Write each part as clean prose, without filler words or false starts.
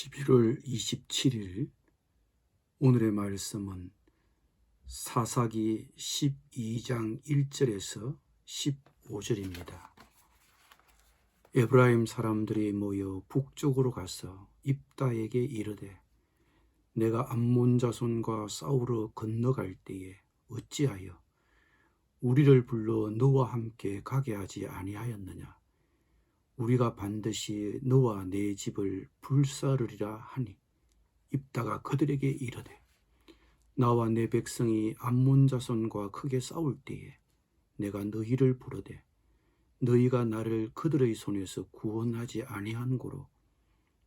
11월 27일 오늘의 말씀은 사사기 12장 1절에서 15절입니다. 에브라임 사람들이 모여 북쪽으로 가서 입다에게 이르되 내가 암몬 자손과 싸우러 건너갈 때에 어찌하여 우리를 불러 너와 함께 가게 하지 아니하였느냐. 우리가 반드시 너와 내 집을 불사르리라 하니 입다가 그들에게 이르되 나와 내 백성이 암몬 자손과 크게 싸울 때에 내가 너희를 부르되 너희가 나를 그들의 손에서 구원하지 아니한 고로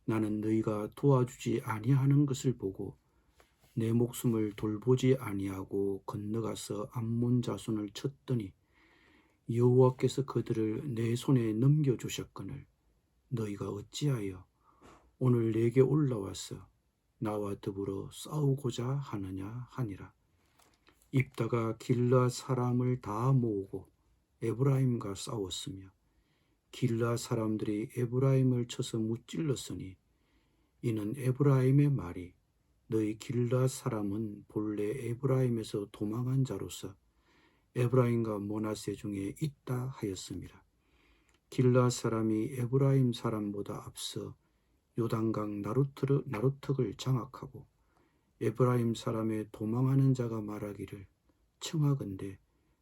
나는 너희가 도와주지 아니하는 것을 보고 내 목숨을 돌보지 아니하고 건너가서 암몬 자손을 쳤더니 여호와께서 그들을 내 손에 넘겨주셨거늘 너희가 어찌하여 오늘 내게 올라와서 나와 더불어 싸우고자 하느냐 하니라. 입다가 길르앗 사람을 다 모으고 에브라임과 싸웠으며 길르앗 사람들이 에브라임을 쳐서 무찔렀으니 이는 에브라임의 말이 너희 길르앗 사람은 본래 에브라임에서 도망한 자로서 에브라임과 므낫세 중에 있다 하였습니다. 길르앗 사람이 에브라임 사람보다 앞서 요단강 나루턱을 장악하고 에브라임 사람의 도망하는 자가 말하기를 청하건대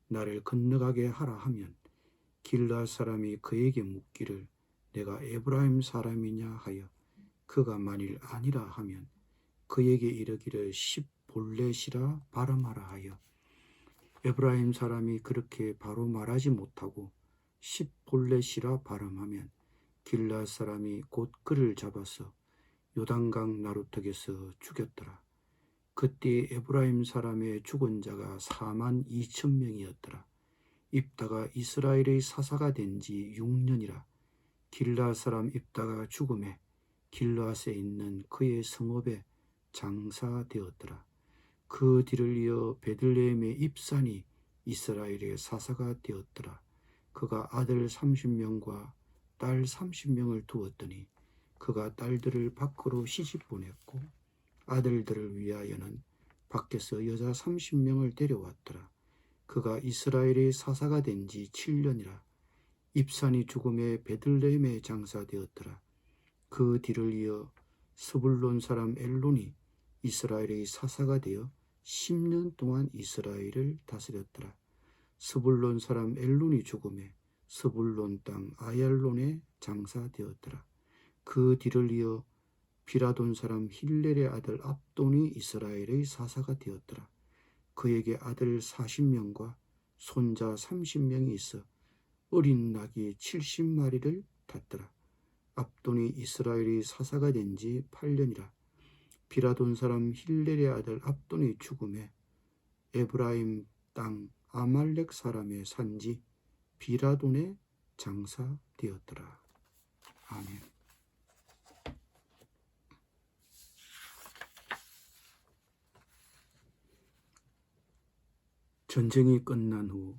나를 건너가게 하라 하면 길르앗 사람이 그에게 묻기를 내가 에브라임 사람이냐 하여 그가 만일 아니라 하면 그에게 이르기를 10볼렛이라 발음하라 하여 에브라임 사람이 그렇게 바로 말하지 못하고 10볼렛이라 발음하면 길르앗 사람이 곧 그를 잡아서 요단강 나루턱에서 죽였더라. 그때 에브라임 사람의 죽은 자가 42,000명이었더라. 입다가 이스라엘의 사사가 된 지 6년이라. 길르앗 사람 입다가 죽음에 길르앗에 있는 그의 성읍에 장사되었더라. 그 뒤를 이어 베들레헴의 입산이 이스라엘의 사사가 되었더라. 그가 아들 30명과 딸 30명을 두었더니 그가 딸들을 밖으로 시집 보냈고 아들들을 위하여는 밖에서 여자 30명을 데려왔더라. 그가 이스라엘의 사사가 된 지 7년이라. 입산이 죽음에 베들레헴에 장사되었더라. 그 뒤를 이어 스불론 사람 엘론이 이스라엘의 사사가 되어 10년 동안 이스라엘을 다스렸더라. 스불론 사람 엘론이 죽음에 스불론 땅 아얄론에 장사되었더라. 그 뒤를 이어 비라돈 사람 힐렐의 아들 압돈이 이스라엘의 사사가 되었더라. 그에게 아들 40명과 손자 30명이 있어 어린 낙이 70마리를 탔더라. 압돈이 이스라엘의 사사가 된 지 8년이라. 비라돈 사람 힐렐의 아들 압돈이 죽음에 에브라임 땅 아말렉 사람의 산지 비라돈에 장사되었더라. 아멘. 전쟁이 끝난 후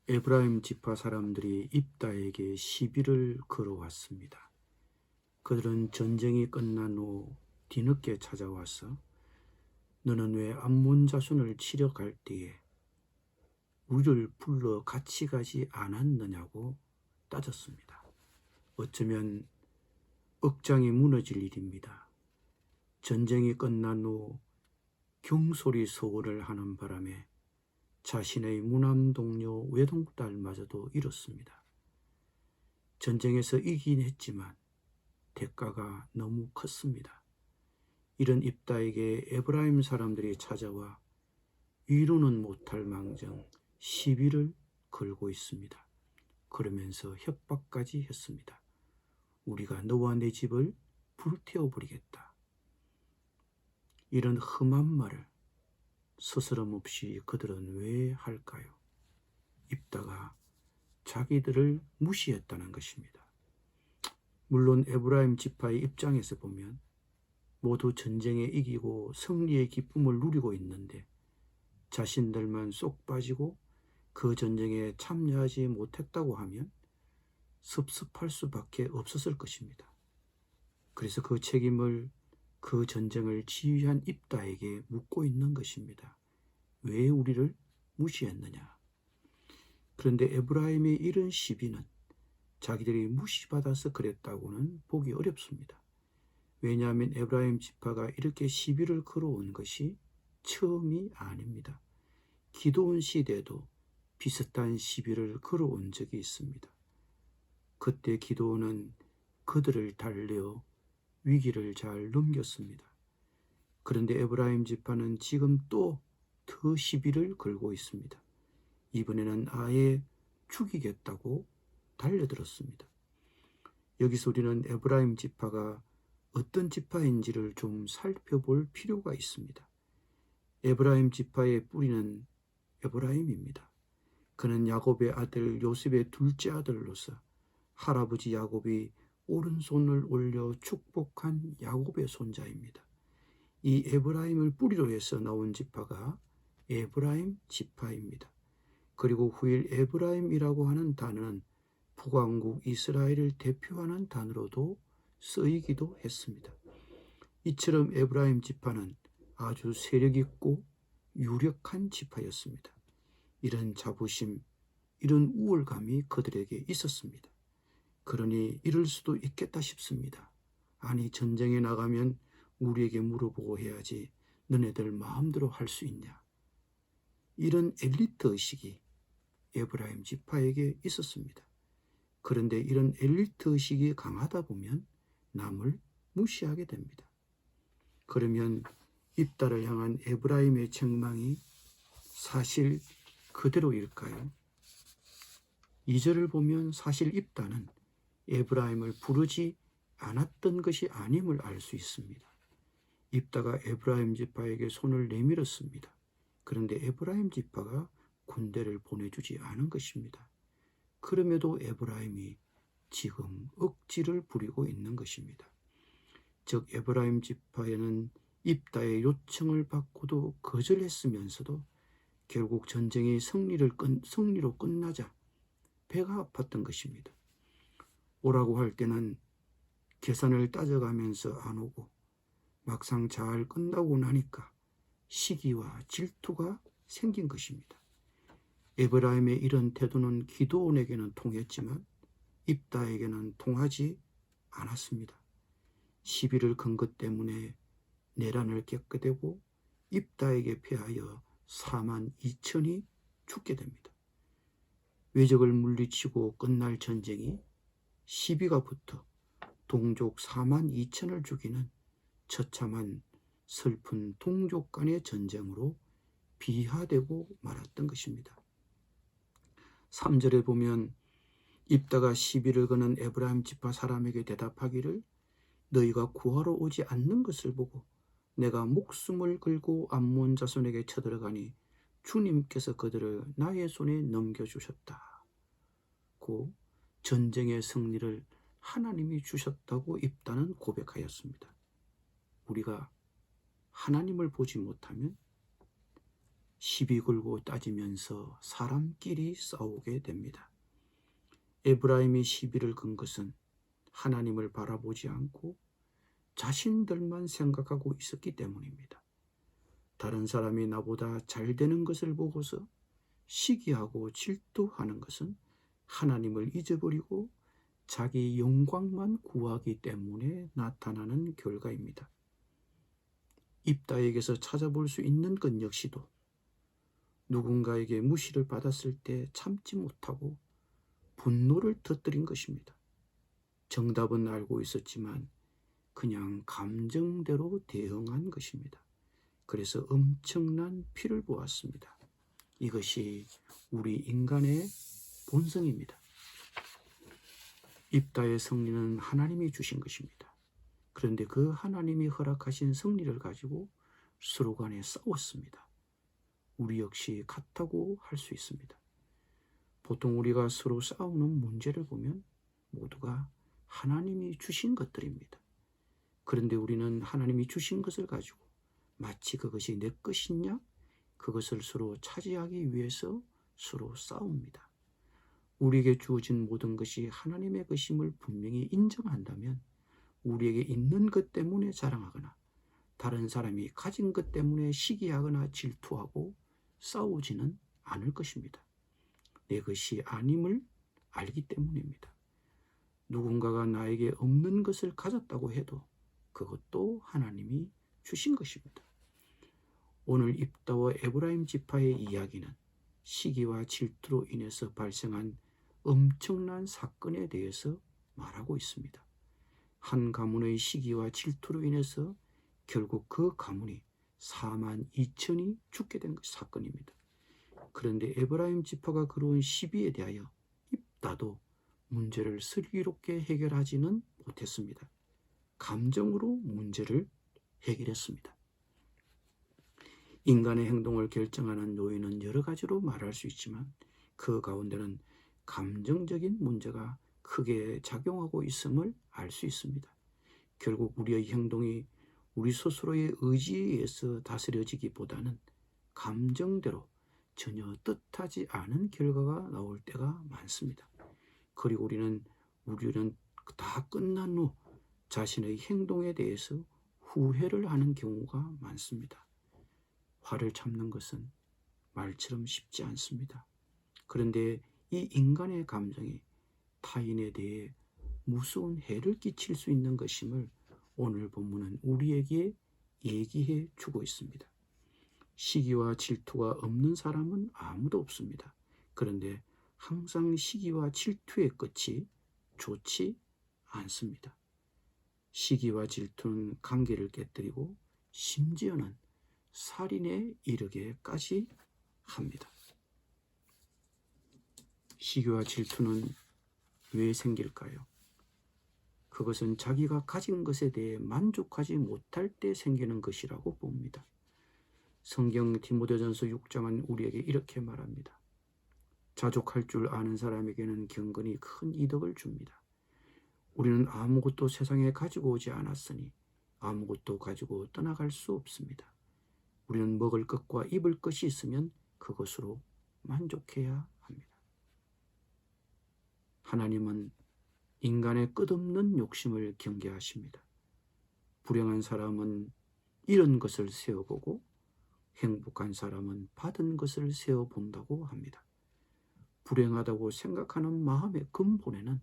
에브라임 지파 사람들이 입다에게 시비를 걸어왔습니다. 그들은 전쟁이 끝난 후 뒤늦게 찾아와서 너는 왜 암몬 자손을 치러 갈 때에 우리를 불러 같이 가지 않았느냐고 따졌습니다. 어쩌면 억장이 무너질 일입니다. 전쟁이 끝난 후 경솔이 소원을 하는 바람에 자신의 무남 동료 외동딸마저도 잃었습니다. 전쟁에서 이기긴 했지만 대가가 너무 컸습니다. 이런 입다에게 에브라임 사람들이 찾아와 위로는 못할 망정 시비를 걸고 있습니다. 그러면서 협박까지 했습니다. 우리가 너와 내 집을 불태워버리겠다. 이런 험한 말을 스스럼 없이 그들은 왜 할까요? 입다가 자기들을 무시했다는 것입니다. 물론 에브라임 지파의 입장에서 보면 모두 전쟁에 이기고 승리의 기쁨을 누리고 있는데 자신들만 쏙 빠지고 그 전쟁에 참여하지 못했다고 하면 섭섭할 수밖에 없었을 것입니다. 그래서 그 책임을 그 전쟁을 지휘한 입다에게 묻고 있는 것입니다. 왜 우리를 무시했느냐? 그런데 에브라임의 이런 시비는 자기들이 무시받아서 그랬다고는 보기 어렵습니다. 왜냐하면 에브라임 지파가 이렇게 시비를 걸어온 것이 처음이 아닙니다. 기드온 시대에도 비슷한 시비를 걸어온 적이 있습니다. 그때 기드온은 그들을 달래어 위기를 잘 넘겼습니다. 그런데 에브라임 지파는 지금 또 더 시비를 걸고 있습니다. 이번에는 아예 죽이겠다고 달려들었습니다. 여기서 우리는 에브라임 지파가 어떤 지파인지를 좀 살펴볼 필요가 있습니다. 에브라임 지파의 뿌리는 에브라임입니다. 그는 야곱의 아들 요셉의 둘째 아들로서 할아버지 야곱이 오른손을 올려 축복한 야곱의 손자입니다. 이 에브라임을 뿌리로 해서 나온 지파가 에브라임 지파입니다. 그리고 후일 에브라임이라고 하는 단어는 북왕국 이스라엘을 대표하는 단어로도 쓰이기도 했습니다. 이처럼 에브라임 지파는 아주 세력 있고 유력한 지파였습니다. 이런 자부심, 이런 우월감이 그들에게 있었습니다. 그러니 이럴 수도 있겠다 싶습니다. 아니, 전쟁에 나가면 우리에게 물어보고 해야지 너네들 마음대로 할 수 있냐? 이런 엘리트 의식이 에브라임 지파에게 있었습니다. 그런데 이런 엘리트 의식이 강하다 보면 남을 무시하게 됩니다. 그러면 입다를 향한 에브라임의 책망이 사실 그대로일까요? 2절을 보면 사실 입다는 에브라임을 부르지 않았던 것이 아님을 알 수 있습니다. 입다가 에브라임 지파에게 손을 내밀었습니다. 그런데 에브라임 지파가 군대를 보내주지 않은 것입니다. 그럼에도 에브라임이 지금 억지를 부리고 있는 것입니다. 즉 에브라임 지파에는 입다의 요청을 받고도 거절했으면서도 결국 전쟁이 승리로 끝나자 배가 아팠던 것입니다. 오라고 할 때는 계산을 따져가면서 안 오고 막상 잘 끝나고 나니까 시기와 질투가 생긴 것입니다. 에브라임의 이런 태도는 기드온에게는 통했지만 입다에게는 통하지 않았습니다. 시비를 건 것 때문에 내란을 겪게 되고 입다에게 패하여 42,000이 죽게 됩니다. 외적을 물리치고 끝날 전쟁이 시비가 붙어 동족 42,000을 죽이는 처참한 슬픈 동족 간의 전쟁으로 비하되고 말았던 것입니다. 3절에 보면 입다가 시비를 거는 에브라임 지파 사람에게 대답하기를 너희가 구하러 오지 않는 것을 보고 내가 목숨을 걸고 암몬 자손에게 쳐들어가니 주님께서 그들을 나의 손에 넘겨주셨다. 고 전쟁의 승리를 하나님이 주셨다고 입다는 고백하였습니다. 우리가 하나님을 보지 못하면 시비 걸고 따지면서 사람끼리 싸우게 됩니다. 에브라임이 시비를 건 것은 하나님을 바라보지 않고 자신들만 생각하고 있었기 때문입니다. 다른 사람이 나보다 잘 되는 것을 보고서 시기하고 질투하는 것은 하나님을 잊어버리고 자기 영광만 구하기 때문에 나타나는 결과입니다. 입다에게서 찾아볼 수 있는 것 역시도 누군가에게 무시를 받았을 때 참지 못하고 분노를 터뜨린 것입니다. 정답은 알고 있었지만 그냥 감정대로 대응한 것입니다. 그래서 엄청난 피를 보았습니다. 이것이 우리 인간의 본성입니다. 입다의 승리는 하나님이 주신 것입니다. 그런데 그 하나님이 허락하신 승리를 가지고 서로 간에 싸웠습니다. 우리 역시 같다고 할 수 있습니다. 보통 우리가 서로 싸우는 문제를 보면 모두가 하나님이 주신 것들입니다. 그런데 우리는 하나님이 주신 것을 가지고 마치 그것이 내 것이냐? 그것을 서로 차지하기 위해서 서로 싸웁니다. 우리에게 주어진 모든 것이 하나님의 것임을 분명히 인정한다면 우리에게 있는 것 때문에 자랑하거나 다른 사람이 가진 것 때문에 시기하거나 질투하고 싸우지는 않을 것입니다. 내 것이 아님을 알기 때문입니다. 누군가가 나에게 없는 것을 가졌다고 해도 그것도 하나님이 주신 것입니다. 오늘 입다와 에브라임 지파의 이야기는 시기와 질투로 인해서 발생한 엄청난 사건에 대해서 말하고 있습니다. 한 가문의 시기와 질투로 인해서 결국 그 가문이 4만 2천이 죽게 된 사건입니다. 그런데 에브라임 지파가 그러한 시비에 대하여 입다도 문제를 슬기롭게 해결하지는 못했습니다. 감정으로 문제를 해결했습니다. 인간의 행동을 결정하는 요인은 여러 가지로 말할 수 있지만 그 가운데는 감정적인 문제가 크게 작용하고 있음을 알 수 있습니다. 결국 우리의 행동이 우리 스스로의 의지에 의해서 다스려지기보다는 감정대로 전혀 뜻하지 않은 결과가 나올 때가 많습니다. 그리고 우리는 다 끝난 후 자신의 행동에 대해서 후회를 하는 경우가 많습니다. 화를 참는 것은 말처럼 쉽지 않습니다. 그런데 이 인간의 감정이 타인에 대해 무서운 해를 끼칠 수 있는 것임을 오늘 본문은 우리에게 얘기해 주고 있습니다. 시기와 질투가 없는 사람은 아무도 없습니다. 그런데 항상 시기와 질투의 끝이 좋지 않습니다. 시기와 질투는 관계를 깨뜨리고 심지어는 살인에 이르게까지 합니다. 시기와 질투는 왜 생길까요? 그것은 자기가 가진 것에 대해 만족하지 못할 때 생기는 것이라고 봅니다. 성경 디모데전서 6장은 우리에게 이렇게 말합니다. 자족할 줄 아는 사람에게는 경건이 큰 이덕을 줍니다. 우리는 아무것도 세상에 가지고 오지 않았으니 아무것도 가지고 떠나갈 수 없습니다. 우리는 먹을 것과 입을 것이 있으면 그것으로 만족해야 합니다. 하나님은 인간의 끝없는 욕심을 경계하십니다. 불행한 사람은 잃은 것을 세어보고 행복한 사람은 받은 것을 세어본다고 합니다. 불행하다고 생각하는 마음의 근본에는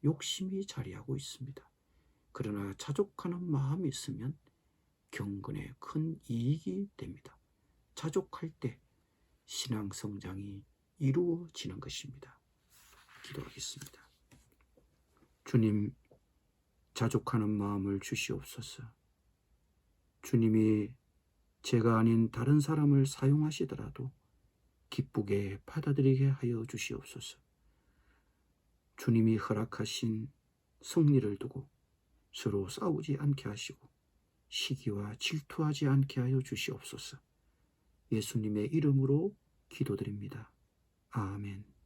욕심이 자리하고 있습니다. 그러나 자족하는 마음이 있으면 경건에 큰 이익이 됩니다. 자족할 때 신앙 성장이 이루어지는 것입니다. 기도하겠습니다. 주님, 자족하는 마음을 주시옵소서. 주님이 제가 아닌 다른 사람을 사용하시더라도 기쁘게 받아들이게 하여 주시옵소서. 주님이 허락하신 승리를 두고 서로 싸우지 않게 하시고 시기와 질투하지 않게 하여 주시옵소서. 예수님의 이름으로 기도드립니다. 아멘.